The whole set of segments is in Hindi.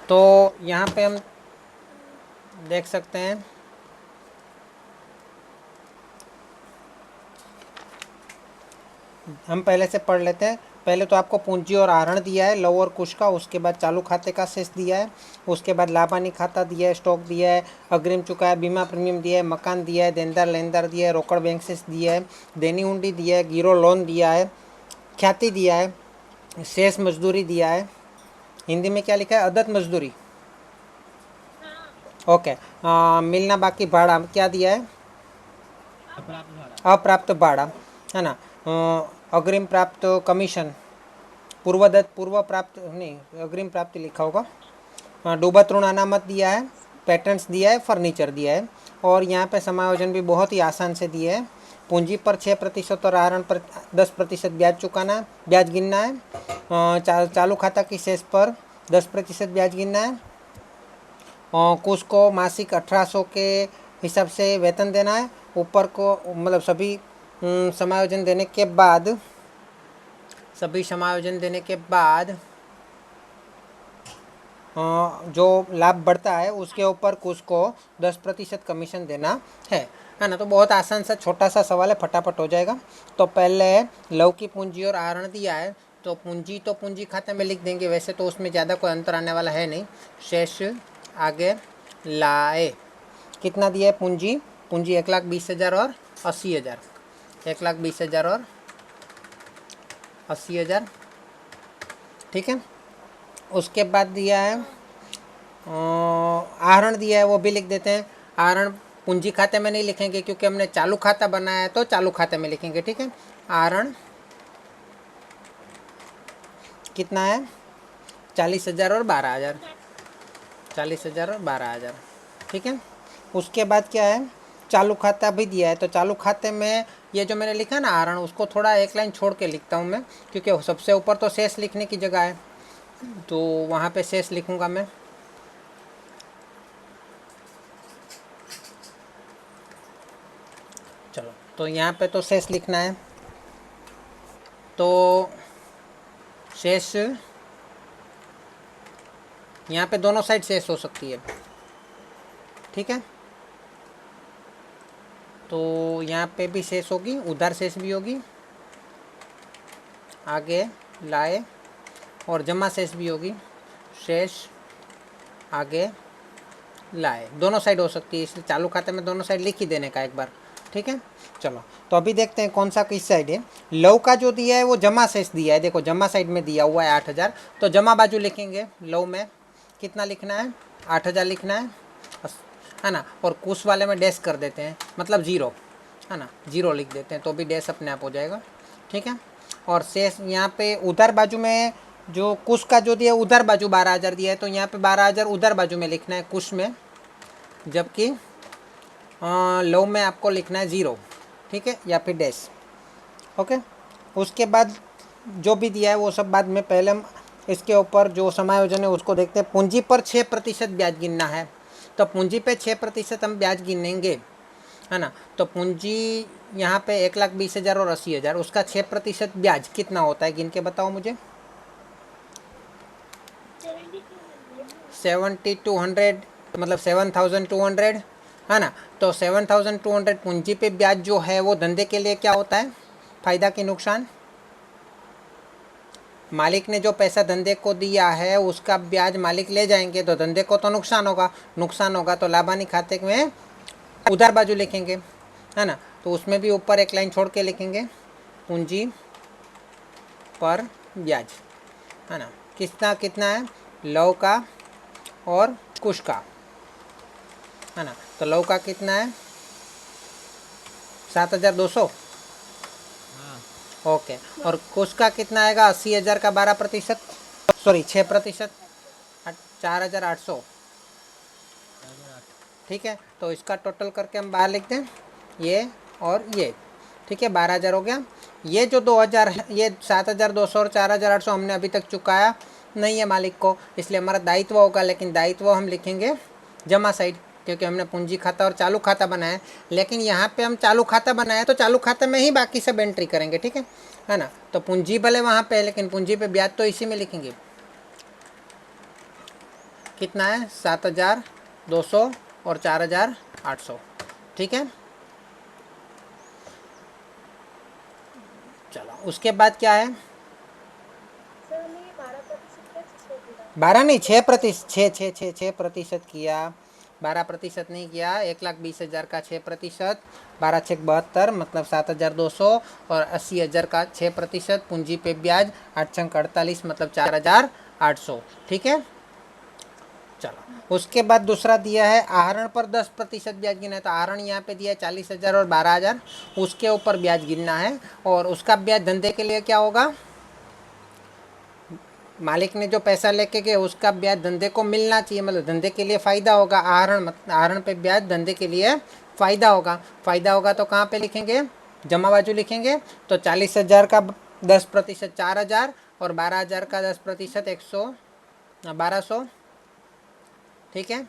तो यहाँ पे हम देख सकते हैं हम पहले से पढ़ लेते हैं। पहले तो आपको पूंजी और आहरण दिया है, लव और कुश का, उसके बाद चालू खाते का शेष दिया है, उसके बाद लाभानी खाता दिया है, स्टॉक दिया है, अग्रिम चुकाया, बीमा प्रीमियम दिया है, मकान दिया है, देनदार लेनदार दिया है, रोकड़ बैंक शेष दिया है, देनी हुंडी दिया है, गिरो लोन दिया है, ख्याति दिया है, शेष मजदूरी दिया है। हिंदी में क्या लिखा है? अदद मजदूरी। ओके। मिलना बाकी भाड़ा क्या दिया है? अप्राप्त भाड़ा, है ना। अग्रिम प्राप्त कमीशन, पूर्वदत्त, पूर्व प्राप्त नहीं, अग्रिम प्राप्ति लिखा होगा। डूबत ऋण अनामत दिया है, पैटर्न्स दिया है, फर्नीचर दिया है। और यहाँ पे समायोजन भी बहुत ही आसान से दिए है। पूंजी पर 6% और आहरण पर 10% ब्याज चुकाना, ब्याज गिनना है। चालू खाता की शेष पर 10% ब्याज गिनना है। कुछ को मासिक 1800 के हिसाब से वेतन देना है। ऊपर को मतलब सभी समायोजन देने के बाद जो लाभ बढ़ता है उसके ऊपर कुछ को 10% कमीशन देना है ना। तो बहुत आसान सा छोटा सा सवाल है, फटाफट हो जाएगा। तो पहले लव की पूंजी और आहरण दिया है, तो पूंजी खाते में लिख देंगे, वैसे तो उसमें ज़्यादा कोई अंतर आने वाला है नहीं। शेष आगे लाए, कितना दिया है? पूंजी 1,20,000 और 80,000, 1,20,000 और 80,000, ठीक है। उसके बाद दिया है आहरण दिया है, वो भी लिख देते हैं। आहरण पूंजी खाते में नहीं लिखेंगे क्योंकि हमने चालू खाता बनाया है, तो चालू खाते में लिखेंगे, ठीक है। आहरण कितना है? 40,000 और 12,000, 40,000 और 12,000, ठीक है। उसके बाद क्या है? चालू खाता भी दिया है, तो चालू खाते में ये जो मैंने लिखा ना आहरण, उसको थोड़ा एक लाइन छोड़ के लिखता हूँ मैं, क्योंकि सबसे ऊपर तो शेष लिखने की जगह है, तो वहाँ पे शेष लिखूँगा मैं। चलो, तो यहाँ पे तो शेष लिखना है, तो शेष यहाँ पे दोनों साइड शेष हो सकती है, ठीक है। तो यहाँ पे भी शेष होगी, उधार शेष भी होगी, आगे लाए, और जमा शेष भी होगी, शेष आगे लाए, दोनों साइड हो सकती है, इसलिए चालू खाते में दोनों साइड लिख ही देने का एक बार, ठीक है। चलो, तो अभी देखते हैं कौन सा किस साइड है। लव का जो दिया है वो जमा शेष दिया है, देखो जमा साइड में दिया हुआ है 8,000, तो जमा बाजू लिखेंगे। लव में कितना लिखना है? 8,000 लिखना है ना। और कुश वाले में डैश कर देते हैं, मतलब जीरो, है ना, जीरो लिख देते हैं, तो भी डैश अपने आप हो जाएगा, ठीक है। और शेष यहाँ पे उधर बाजू में जो कुश का जो दिया उधर बाजू 12,000 दिया है, तो यहाँ पे 12,000 उधर बाजू में लिखना है कुश में, जबकि लव में आपको लिखना है जीरो, ठीक है, या फिर डैश, ओके। उसके बाद जो भी दिया है वो सब बाद में, पहले हम इसके ऊपर जो समायोजन है उसको देखते हैं। पूंजी पर 6% ब्याज गिनना है, तो पूंजी पे 6% हम ब्याज गिनेंगे, है ना। तो पूंजी यहाँ पे 1,20,000 और 80,000, उसका 6% ब्याज कितना होता है? गिन के बताओ मुझे। 7,200, मतलब 7,200, है ना। तो 7,200 पूंजी पे ब्याज जो है वो धंधे के लिए क्या होता है? फायदा कि नुकसान? मालिक ने जो पैसा धंधे को दिया है उसका ब्याज मालिक ले जाएंगे, तो धंधे को तो नुकसान होगा, नुकसान होगा तो लाभानी खाते में उधार बाजू लिखेंगे, है ना। तो उसमें भी ऊपर एक लाइन छोड़ के लिखेंगे, पूंजी पर ब्याज, है ना। कितना कितना है? लव का और कुश का, है ना। तो लव का कितना है? 7,200, ओके। और कुश का कितना आएगा? 80,000 का 12%, सॉरी 6%, 4,800, ठीक है। तो इसका टोटल करके हम बाहर लिख दें, ये और ये, ठीक है, 12,000 हो गया। ये जो 2,000 है, ये 7,200 और 4,800 हमने अभी तक चुकाया नहीं है मालिक को, इसलिए हमारा दायित्व होगा, लेकिन दायित्व हम लिखेंगे जमा साइड, क्योंकि हमने पूंजी खाता और चालू खाता बनाया। लेकिन यहाँ पे हम चालू खाता बनाया तो चालू खाते में ही बाकी सब एंट्री करेंगे, ठीक है ना। तो पूंजी भले वहाँ पे है, लेकिन पूंजी पे ब्याज तो इसी में लिखेंगे। कितना है 7,200 और 4,800, ठीक है। चलो उसके बाद क्या है, 12 नहीं 6%, 6% किया, 12% नहीं किया। 1,20,000 का 6%, 12×6 = 72, मतलब 7,200 और 80,000 का 6%, पूंजी पे ब्याज 8×48 मतलब 4,800, ठीक है। चलो उसके बाद दूसरा दिया है आहरण पर 10% ब्याज गिनना है। तो आहरण यहाँ पे दिया है 40,000 और 12,000, उसके ऊपर ब्याज गिनना है। और उसका ब्याज धंधे के लिए क्या होगा, मालिक ने जो पैसा लेके गए उसका ब्याज धंधे को मिलना चाहिए, मतलब धंधे के लिए फ़ायदा होगा। आहरण पे ब्याज धंधे के लिए फ़ायदा होगा। फ़ायदा होगा तो कहाँ पे लिखेंगे, जमा बाजू लिखेंगे। तो 40,000 का 10% 4,000 और 12,000 का 10% 100 1200, ठीक है।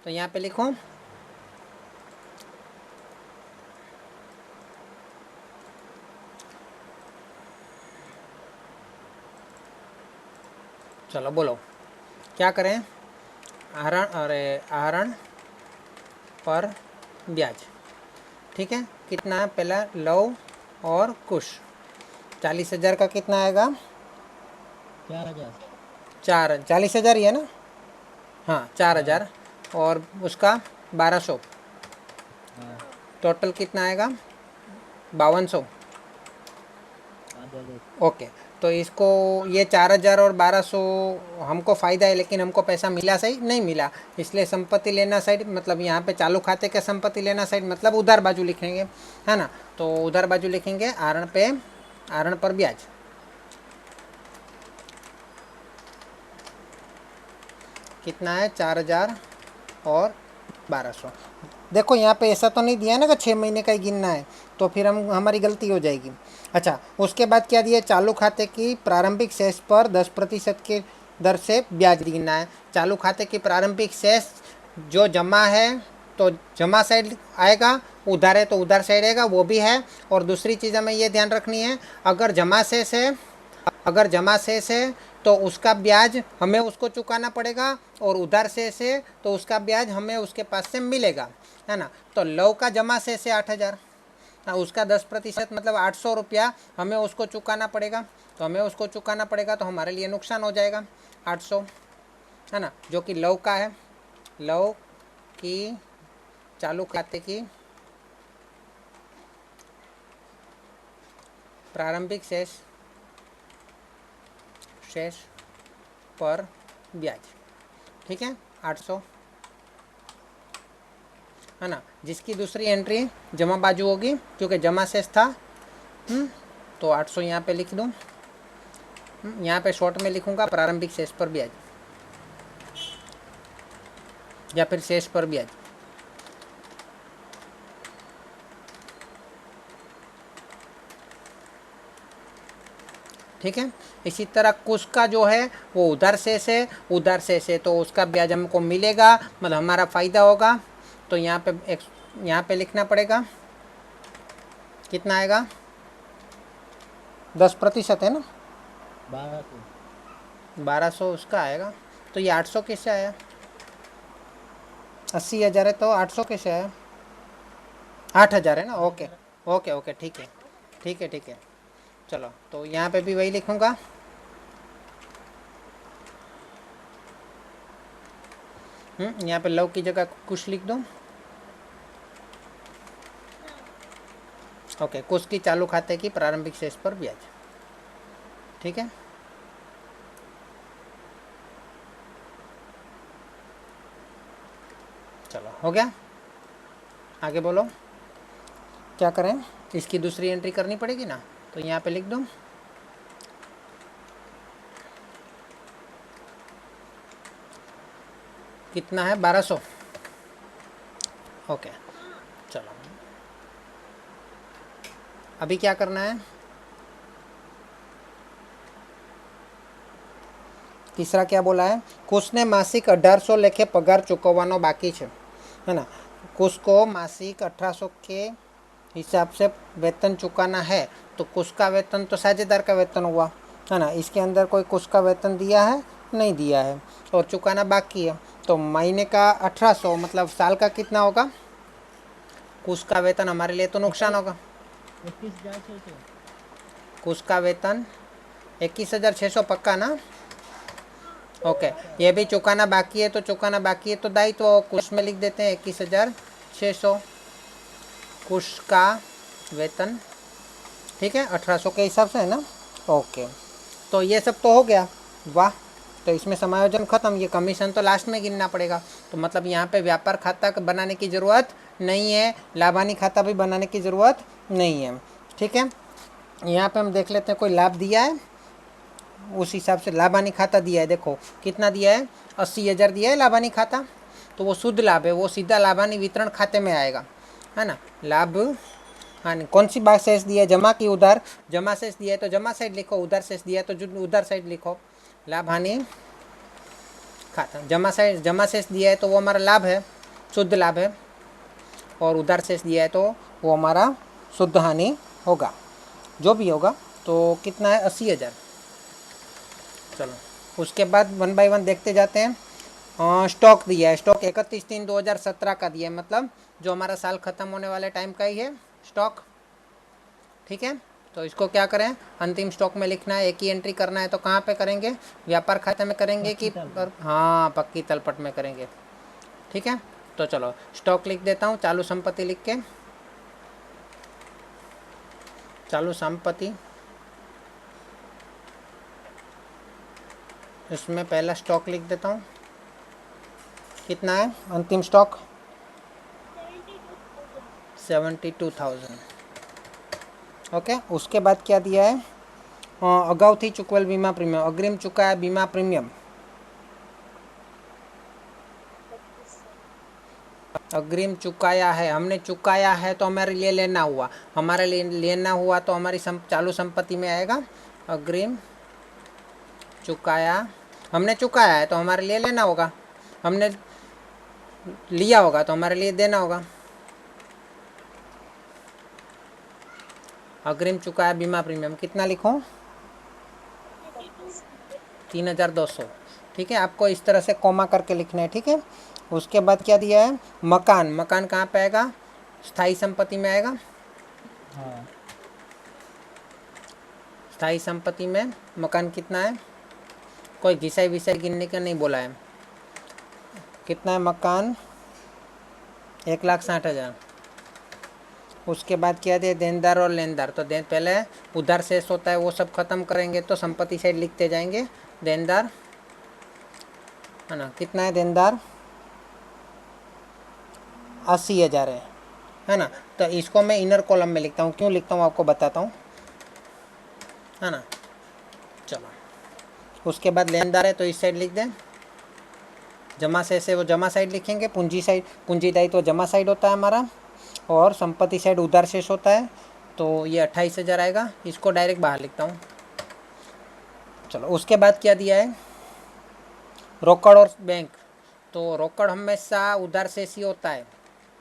तो यहाँ पे लिखो चलो बोलो क्या करें, आहरण पर ब्याज, ठीक है। कितना है, पहला लव और कुश। 40,000 का कितना आएगा, 40,000 ही है ना, हाँ 4,000 और उसका 1,200, टोटल कितना आएगा 5,200। ओके, तो इसको ये 4,000 और 1,200 हमको फ़ायदा है, लेकिन हमको पैसा मिला सही नहीं मिला, इसलिए संपत्ति लेना साइड, मतलब यहाँ पे चालू खाते के संपत्ति लेना साइड मतलब उधार बाजू लिखेंगे, है ना। तो उधार बाजू लिखेंगे आहरण पर ब्याज। कितना है 4,000 और 1,200। देखो यहाँ पे ऐसा तो नहीं दिया ना कि 6 महीने का ही गिनना है, तो फिर हमारी गलती हो जाएगी। अच्छा उसके बाद क्या दिया, चालू खाते की प्रारंभिक शेष पर 10% की दर से ब्याज गिनना है। चालू खाते की प्रारंभिक शेष जो जमा है तो जमा साइड आएगा, उधार है तो उधार साइड आएगा, वो भी है। और दूसरी चीज़ हमें ये ध्यान रखनी है, अगर जमा शेष है तो उसका ब्याज हमें उसको चुकाना पड़ेगा, और उधार शेष है तो उसका ब्याज हमें उसके पास से मिलेगा, है ना। तो लव का जमा शेष है 8,000, उसका 10% मतलब 800 रुपया हमें उसको चुकाना पड़ेगा। तो हमें उसको चुकाना पड़ेगा तो हमारे लिए नुकसान हो जाएगा 800, है ना, जो कि लव का है। लव की चालू खाते की प्रारंभिक शेष पर ब्याज, ठीक है 800, है ना। जिसकी दूसरी एंट्री जमा बाजू होगी क्योंकि जमा शेष था, तो 800 यहाँ पे लिख दूँ। यहाँ पे शॉर्ट में लिखूँगा प्रारंभिक शेष पर ब्याज या फिर शेष पर ब्याज, ठीक है। इसी तरह कुछ का जो है वो उधार शेष है तो उसका ब्याज हमको मिलेगा, मतलब हमारा फ़ायदा होगा। तो यहाँ पे लिखना पड़ेगा, कितना आएगा 10% है ना, 1,200 उसका आएगा। तो ये 800 कैसे आया, 80,000 है तो 800 कैसे आया, 8,000 है ना। ओके ओके ओके ठीक है। चलो तो यहाँ पे भी वही लिखूँगा, यहाँ पे लव की जगह कुछ लिख दो। ओके, कुछ की चालू खाते की प्रारंभिक शेष पर ब्याज, ठीक है। चलो हो गया, आगे बोलो क्या करें। इसकी दूसरी एंट्री करनी पड़ेगी ना, तो यहाँ पे लिख दो कितना है 1,200। ओके चलो अभी क्या करना है, तीसरा क्या बोला है, कुशने मासिक 1,800 लेखे पगार चूकवવાનો बाकी है, है ना। कुश को मासिक 1,800 के हिसाब से वेतन चुकाना है। तो कुश का वेतन तो साझेदार का वेतन हुआ, है ना। इसके अंदर कोई कुश का वेतन दिया है नहीं दिया है और चुकाना बाकी है। तो महीने का 1800 मतलब साल का कितना होगा? कुछ का वेतन हमारे लिए तो नुकसान होगा। 21,600। कुछ का वेतन 21,600 पक्का ना? ओके, पक्का। ये भी चुकाना बाकी है, तो चुकाना बाकी है तो दायित्व कुछ में लिख देते हैं 21,600 कुछ का वेतन। ठीक है, 1800 के हिसाब से है ना। ओके, तो ये सब तो हो गया। वाह, तो इसमें समायोजन खत्म। ये कमीशन तो लास्ट में गिनना पड़ेगा। तो मतलब यहाँ पे व्यापार खाता बनाने की ज़रूरत नहीं है, लाभानी खाता भी बनाने की ज़रूरत नहीं है। ठीक है, यहाँ पे हम देख लेते हैं कोई लाभ दिया है, उस हिसाब से लाभानी खाता दिया है। देखो कितना दिया है, 80,000 दिया है लाभानी खाता। तो वो शुद्ध लाभ है, वो सीधा लाभानी वितरण खाते में आएगा, है ना। लाभ हानि कौन सी बात शेष दिया है? जमा की उधार। जमा शेष दिया है तो जमा साइड लिखो, उधार शेष दिया है तो उधार साइड लिखो। लाभ हानि खाता, जमा शेष दिया है तो वो हमारा लाभ है, शुद्ध लाभ है, और उधार शेष दिया है तो वो हमारा शुद्ध हानि होगा, जो भी होगा। तो कितना है, 80,000। चलो उसके बाद 1 बाय 1 देखते जाते हैं। स्टॉक दिया है, स्टॉक 31/3/2017 का दिया है, मतलब जो हमारा साल ख़त्म होने वाले टाइम का ही है स्टॉक। ठीक है, तो इसको क्या करें, अंतिम स्टॉक में लिखना है, एक ही एंट्री करना है। तो कहाँ पे करेंगे, व्यापार खाते में करेंगे कि पक्की तल पर। हाँ, पक्की तलपट में करेंगे। ठीक है, तो चलो स्टॉक लिख देता हूँ, चालू संपत्ति लिख के, चालू संपत्ति, इसमें पहला स्टॉक लिख देता हूँ। कितना है अंतिम स्टॉक? 72,000। ओके, उसके बाद क्या दिया है, अगाउथी चूकवेल बीमा प्रीमियम, अग्रिम चुकाया बीमा प्रीमियम। अग्रिम चुकाया है, हमने चुकाया है तो हमारे लिए लेना हुआ, हमारे लिए लेना हुआ तो हमारी चालू संपत्ति में आएगा। अग्रिम चुकाया, हमने चुकाया है तो हमारे लिए लेना होगा, हमने लिया होगा तो हमारे लिए देना होगा। अग्रिम चुकाया बीमा प्रीमियम कितना लिखूं? 3,200। ठीक है, आपको इस तरह से कॉमा करके लिखना है। ठीक है, उसके बाद क्या दिया है, मकान। मकान कहाँ पे आएगा, स्थायी संपत्ति में आएगा। हाँ, स्थायी संपत्ति में मकान कितना है, कोई घिसाई विसाई गिनने का नहीं बोला है। कितना है मकान, 1,60,000। उसके बाद क्या दिया, देनदार और लेनदार। तो पहले उधार शेष होता है वो सब खत्म करेंगे, तो संपत्ति साइड लिखते जाएंगे। देनदार है ना, कितना है देनदार, 80,000 है ना। तो इसको मैं इनर कॉलम में लिखता हूँ, क्यों लिखता हूँ आपको बताता हूँ, है ना। चलो उसके बाद लेनदार है तो इस साइड लिख दें, जमा शेष है वो जमा साइड लिखेंगे, पूंजी साइड, पूंजी दायित्व तो जमा साइड होता है हमारा, और संपत्ति साइड उधार शेष होता है। तो ये 28,000 आएगा, इसको डायरेक्ट बाहर लिखता हूँ। चलो उसके बाद क्या दिया है, रोकड़ और बैंक। तो रोकड़ हमेशा उधार शेष ही होता है,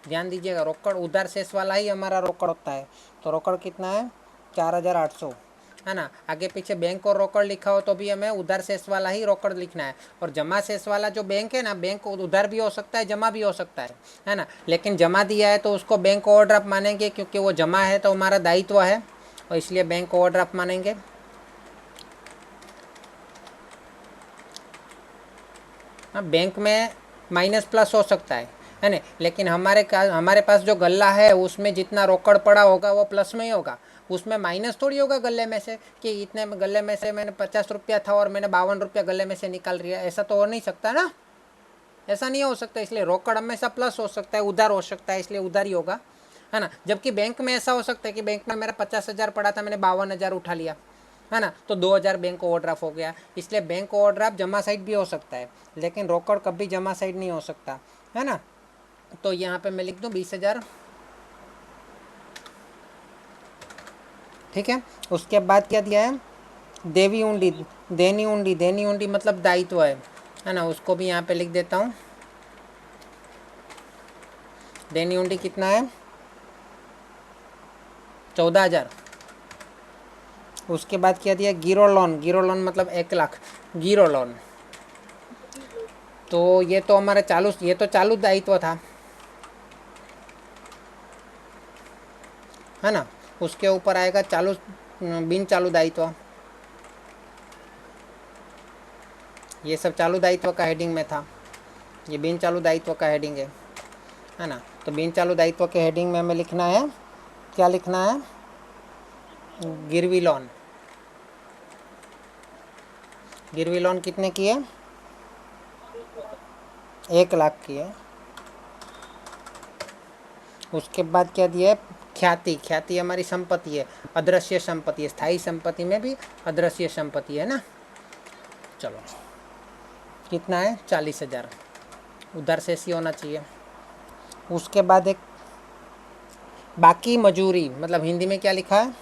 ध्यान दीजिएगा, रोकड़ उधार शेष वाला ही हमारा रोकड़ होता है। तो रोकड़ कितना है, 4,800, है ना। आगे पीछे बैंक और रोकड़ लिखा हो तो भी हमें उधार शेष वाला ही रोकड़ लिखना है। और जमा शेष वाला जो बैंक है ना, बैंक उधार भी हो सकता है, जमा भी हो सकता है ना। लेकिन जमा दिया है तो उसको बैंक ओवरड्राफ्ट मानेंगे, क्योंकि वो जमा है तो हमारा दायित्व है, और इसलिए बैंक ओवरड्राफ्ट मानेंगे। हाँ, बैंक में माइनस प्लस हो सकता है ना, लेकिन हमारे पास जो गल्ला है उसमें जितना रोकड़ पड़ा होगा वो प्लस में ही होगा, उसमें माइनस थोड़ी होगा गले में से, कि इतने गले में से मैंने 50 रुपया था और मैंने 52 रुपया गले में से निकाल लिया, ऐसा तो हो नहीं सकता ना, ऐसा नहीं हो सकता। इसलिए रोकड़ हमेशा प्लस हो सकता है, उधार हो सकता है, इसलिए उधार ही होगा, है ना। जबकि बैंक में ऐसा हो सकता है कि बैंक में मेरा 50,000 पड़ा था, मैंने 52,000 उठा लिया, है ना, तो 2,000 बैंक ओवरड्राफ्ट हो गया। इसलिए बैंक ओवरड्राफ्ट जमा साइड भी हो सकता है, लेकिन रोकड़ कभी जमा साइड नहीं हो सकता, है ना। तो यहाँ पे मैं लिख दूँ 20,000। ठीक है, उसके बाद क्या दिया है, देवी उंडी, देनी उंडी। देनी उंडी मतलब दायित्व है ना, उसको भी यहाँ पे लिख देता हूँ। देनी उंडी कितना है, 14,000। उसके बाद क्या दिया, गिरो लोन। गिरो लोन मतलब 1 लाख, गिरो लोन, तो ये तो हमारे चालू, ये तो चालू दायित्व था, है ना। उसके ऊपर आएगा चालू बिन चालू दायित्व, ये सब चालू दायित्व का हेडिंग में था, ये बिन चालू दायित्व का हेडिंग है ना। तो बिन चालू दायित्व के हेडिंग में हमें लिखना है, क्या लिखना है, गिरवी लोन। गिरवी लोन कितने की है, 1 लाख की है। उसके बाद क्या दिया है, ख्याति। ख्याति हमारी संपत्ति है, अदृश्य संपत्ति है, स्थायी संपत्ति में भी अदृश्य संपत्ति है ना। चलो कितना है, 40,000, उधर से सी होना चाहिए। उसके बाद एक बाकी मजूरी, मतलब हिंदी में क्या लिखा है,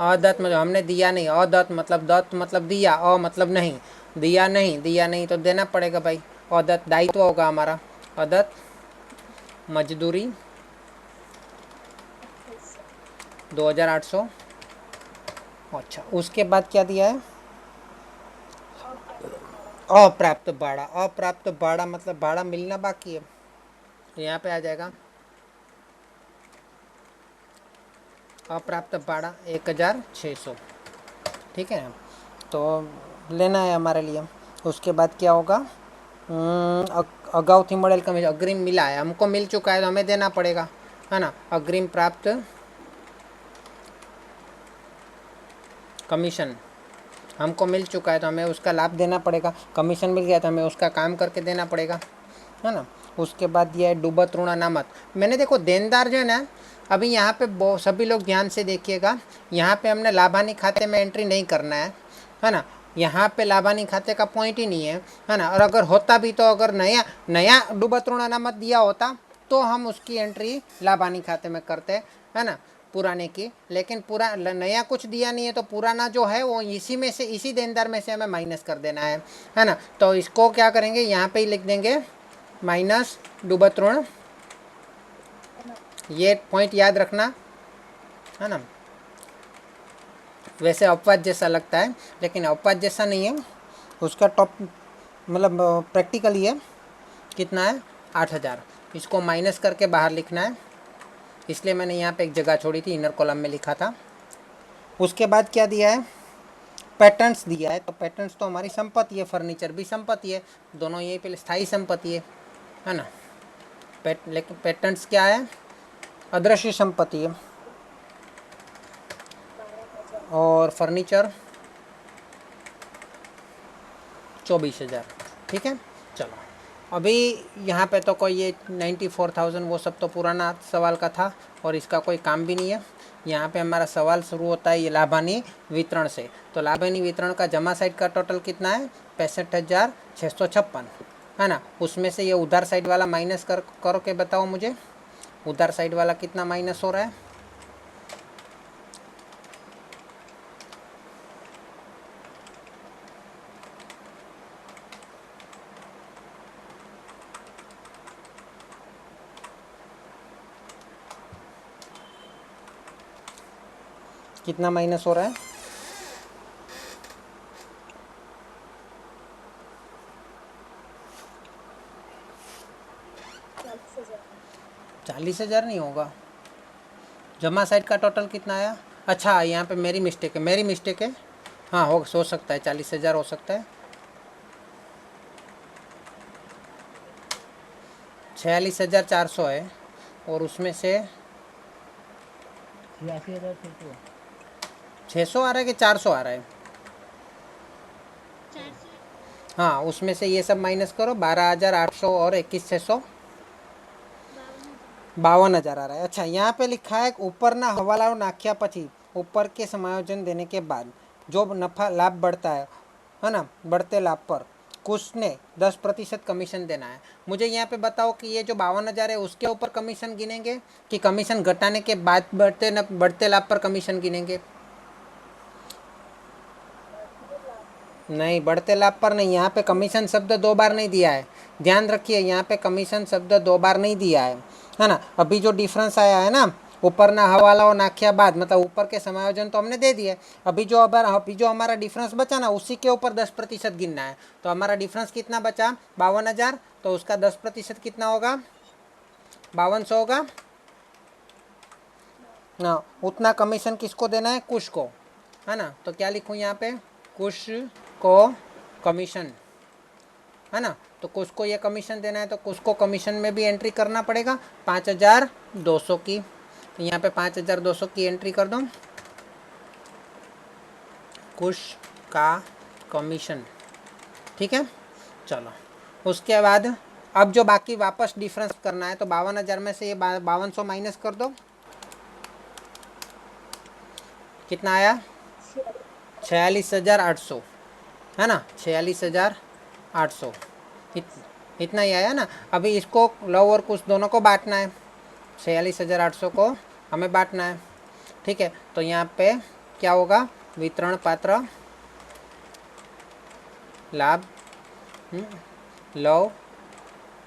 अदत्त, मतलब हमने दिया नहीं, अदत्त मतलब दत्त मतलब दिया, अ मतलब नहीं, दिया नहीं, दिया नहीं तो देना पड़ेगा भाई, अदत्त दायित्व होगा हमारा, अदत्त मजदूरी 2,800। अच्छा उसके बाद क्या दिया है, अप्राप्त भाड़ा। अप्राप्त भाड़ा मतलब भाड़ा मिलना बाकी है, यहाँ पे आ जाएगा अप्राप्त भाड़ा 1,600, ठीक है। तो लेना है हमारे लिए। उसके बाद क्या होगा, अगाउथी मॉडल कमीशन, अग्रिम मिला है, हमको मिल चुका है तो हमें देना पड़ेगा, है ना। अग्रिम प्राप्त कमीशन, हमको मिल चुका है तो हमें उसका लाभ देना पड़ेगा, कमीशन मिल गया तो हमें उसका काम करके देना पड़ेगा, है ना। उसके बाद दिया है डूबत ऋण अनामत। मैंने देखो देनदार जो है ना, अभी यहाँ पे सभी लोग ध्यान से देखिएगा, यहाँ पे हमने लाभानी खाते में एंट्री नहीं करना है ना। यहाँ पे लाभानी खाते का पॉइंट ही नहीं है ना। और अगर होता भी तो अगर नया नया डूबत ऋण अनामत दिया होता तो हम उसकी एंट्री लाभानी खाते में करते, है ना, पुराने की। लेकिन पूरा नया कुछ दिया नहीं है तो पुराना जो है वो इसी में से, इसी देनदार में से हमें माइनस कर देना है ना। तो इसको क्या करेंगे, यहाँ पे ही लिख देंगे माइनस डूबत ऋण, ये पॉइंट याद रखना, है ना। वैसे अपवाद जैसा लगता है लेकिन अपवाद जैसा नहीं है, उसका टॉप मतलब प्रैक्टिकल ही है। कितना है, 8,000। इसको माइनस करके बाहर लिखना है, इसलिए मैंने यहाँ पे एक जगह छोड़ी थी, इनर कॉलम में लिखा था। उसके बाद क्या दिया है, पैटर्न्स दिया है। तो पैटर्न्स तो हमारी संपत्ति है, फर्नीचर भी संपत्ति है, दोनों यहीं पे स्थायी संपत्ति है ना। लेकिन पैटर्न्स क्या है, अदृश्य संपत्ति है। और फर्नीचर 24,000, ठीक है। चलो अभी यहाँ पे तो कोई ये 94,000 वो सब तो पुराना सवाल का था और इसका कोई काम भी नहीं है। यहाँ पे हमारा सवाल शुरू होता है ये लाभानी वितरण से। तो लाभानी वितरण का जमा साइड का टोटल कितना है, 65,656, है ना। उसमें से ये उधार साइड वाला माइनस करो के बताओ मुझे, उधार साइड वाला कितना माइनस हो रहा है, कितना माइनस हो रहा है, 40,000 नहीं होगा। जमा साइड का टोटल कितना आया, अच्छा यहाँ पे मेरी मिस्टेक है, मेरी मिस्टेक है, हाँ हो सकता है 40,000 हो सकता है, 46,400 है और उसमें से 600 आ रहा है कि 400 आ रहा है, हाँ उसमें से ये सब माइनस करो, 12,800 और 21,600, 52,000 आ रहा है। अच्छा यहाँ पे लिखा है ऊपरना हवालाओ नाख्या पछी, ऊपर के समायोजन देने के बाद जो नफा लाभ बढ़ता है ना, बढ़ते लाभ पर कुछ ने 10% कमीशन देना है। मुझे यहाँ पे बताओ कि ये जो 52,000 है उसके ऊपर कमीशन गिनेंगे कि कमीशन घटाने के बाद बढ़ते लाभ पर कमीशन गिनेंगे, नहीं बढ़ते लाभ पर नहीं। यहाँ पे कमीशन शब्द 2 बार नहीं दिया है, ध्यान रखिए, यहाँ पे कमीशन शब्द 2 बार नहीं दिया है ना। अभी जो डिफरेंस आया है ना ऊपरना हवालाओ नाख्या बाद मतलब ऊपर के समायोजन तो हमने दे दिए। अभी जो हमारा डिफरेंस बचा ना उसी के ऊपर 10% गिनना है। तो हमारा डिफरेंस कितना बचा 52,000, तो उसका 10% कितना होगा 5200 होगा ना। उतना कमीशन किसको देना है कुश को, है ना। तो क्या लिखूँ यहाँ पे कुश को कमीशन, है ना। तो कुश को ये कमीशन देना है तो कुश को कमीशन में भी एंट्री करना पड़ेगा 5200 की। तो यहाँ पे 5200 की एंट्री कर दो, कुश का कमीशन, ठीक है। चलो उसके बाद अब जो बाकी वापस डिफरेंस करना है तो 52,000 में से ये 5200 माइनस कर दो, कितना आया 46,800, है ना 46,800 इतना ही आया ना। अभी इसको लव और कुश दोनों को बांटना है, 46,800 को हमें बांटना है, ठीक है। तो यहाँ पे क्या होगा वितरण पात्र लाभ लव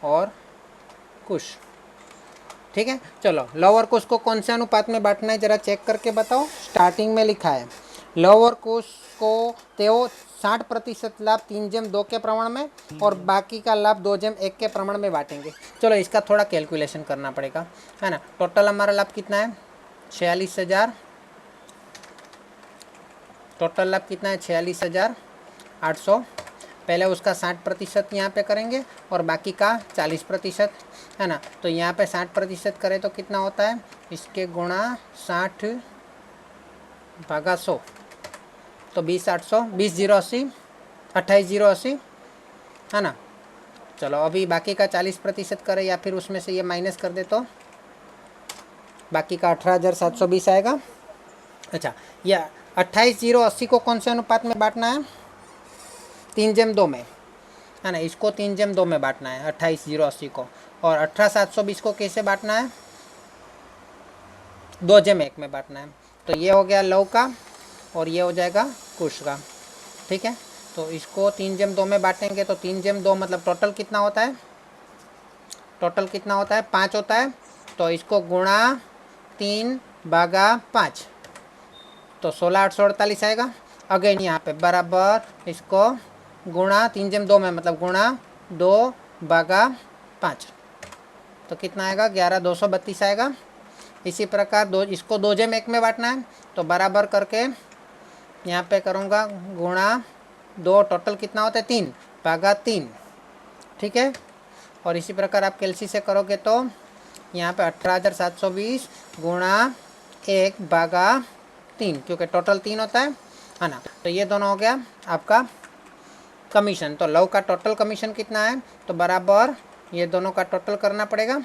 और कुश, ठीक है। चलो लव और कुश को कौन से अनुपात में बांटना है जरा चेक करके बताओ। स्टार्टिंग में लिखा है लव और कुश को तेओ 60% लाभ 3/2 के प्रमाण में और बाकी का लाभ 2/1 के प्रमाण में बांटेंगे। चलो इसका थोड़ा कैलकुलेशन करना पड़ेगा, है ना। टोटल हमारा लाभ कितना है 46,000, टोटल लाभ कितना है 46,800। पहले उसका 60% यहाँ पे करेंगे और बाकी का 40%, है ना। तो यहाँ पे 60% करें तो कितना होता है इसके गुणा 60 भागा 100, तो 20,800, 20,080, 28,080, है ना। चलो अभी बाकी का 40% करें या फिर उसमें से ये माइनस कर दे तो बाकी का 18,720 आएगा। अच्छा यह 28,080 को कौन से अनुपात में बांटना है 3/2 में, है ना। इसको 3/2 में बांटना है 28,080 को। और 18,720 को कैसे बांटना है 2/1 में बांटना है। तो ये हो गया लव का और ये हो जाएगा कुश का, ठीक है। तो इसको 3/2 में बांटेंगे तो 3/2 मतलब टोटल कितना होता है, टोटल कितना होता है 5 होता है। तो इसको गुणा 3/5 तो 16,848 आएगा। अगेन यहाँ पे बराबर इसको गुणा 3/2 में मतलब गुणा 2/5 तो कितना आएगा 11,232 आएगा। इसी प्रकार इसको 2/1 में बांटना है तो बराबर करके यहाँ पे करूँगा गुणा 2, टोटल कितना होता है 3/3, ठीक है। और इसी प्रकार आप कैलसी से करोगे तो यहाँ पे 18,720 गुणा 1/3 क्योंकि टोटल 3 होता है ना। तो ये दोनों हो गया आपका कमीशन। तो लव का टोटल कमीशन कितना है तो बराबर ये दोनों का टोटल करना पड़ेगा,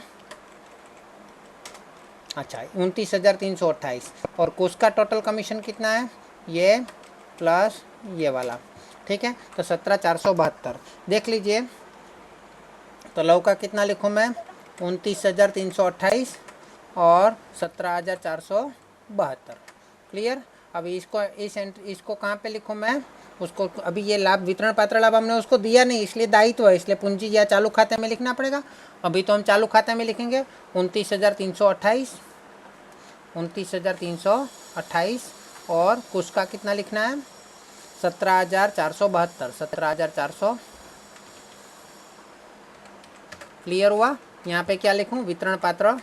अच्छा 29,328। और कुश का टोटल कमीशन कितना है ये प्लस ये वाला, ठीक है। तो 17,472 देख लीजिए। तो लव का कितना लिखूँ मैं 29,328 और 17,472, क्लियर। अभी इसको कहाँ पे लिखूँ मैं उसको, अभी ये लाभ वितरण पात्र लाभ हमने उसको दिया नहीं इसलिए दायित्व है, इसलिए पूंजी या चालू खाते में लिखना पड़ेगा। अभी तो हम चालू खाते में लिखेंगे 29,328 और कुश का कितना लिखना है 17,472, 17,400, क्लियर हुआ। यहाँ पे क्या लिखूँ वितरण पात्र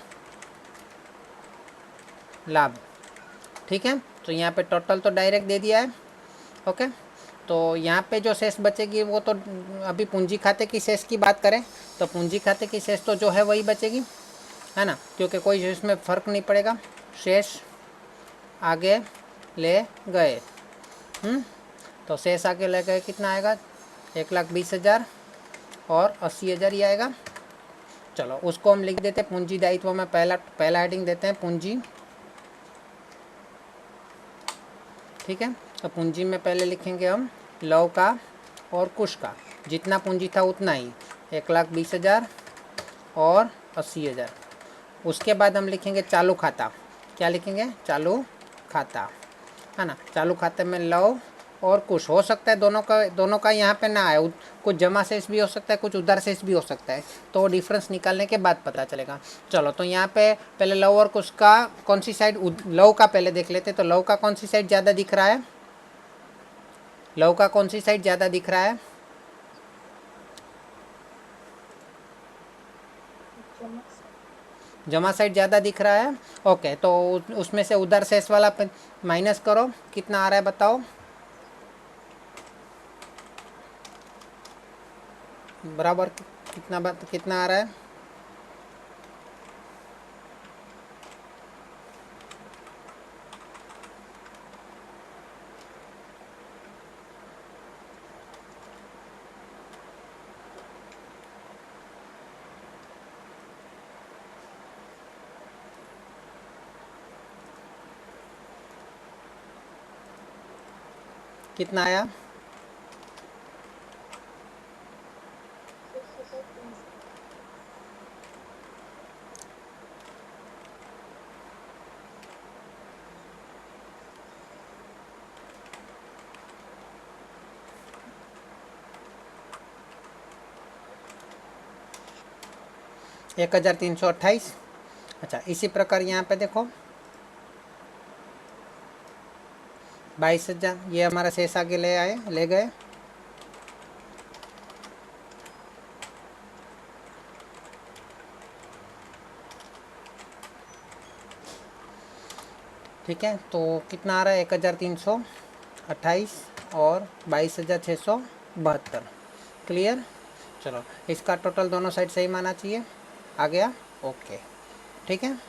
लाभ, ठीक है। तो यहाँ पे टोटल तो डायरेक्ट दे दिया है, ओके। तो यहाँ पे जो शेष बचेगी वो तो अभी पूंजी खाते की शेष की बात करें तो पूंजी खाते की शेष तो जो है वही बचेगी, है ना, क्योंकि कोई इसमें फ़र्क नहीं पड़ेगा। शेष आगे ले गए, तो शेष आगे ले गए कितना आएगा 1,20,000 और 80,000 ही आएगा। चलो उसको हम लिख देते हैं पूंजी दायित्व में, पहला हेडिंग देते हैं पूंजी, ठीक है। तो पूंजी में पहले लिखेंगे हम लव का और कुश का, जितना पूंजी था उतना ही 1,20,000 और 80,000। उसके बाद हम लिखेंगे चालू खाता, क्या लिखेंगे चालू खाता, है ना। चालू खाते में लव और कुछ हो सकता है दोनों का यहाँ पे ना आए, कुछ जमा शेष भी हो सकता है, कुछ उधार शेष भी हो सकता है, तो डिफरेंस निकालने के बाद पता चलेगा। चलो तो यहाँ पे पहले लव और कुश का कौन सी साइड, लव का पहले देख लेते। तो लव का कौन सी साइड ज़्यादा दिख रहा है, लव का कौन सी साइड ज़्यादा दिख रहा है? जमा साइड ज़्यादा दिख रहा है। ओके, तो उसमें से उधार शेष वाला माइनस करो, कितना आ रहा है बताओ? बराबर कितना आ रहा है? कितना आया? एक 1328। अच्छा, इसी प्रकार यहाँ पे देखो 22,000, ये हमारा शेष आगे ले गए। ठीक है, तो कितना आ रहा है? 1328 और 22,672। क्लियर? चलो, इसका टोटल दोनों साइड सही माना चाहिए। आ गया? ओके, ठीक है।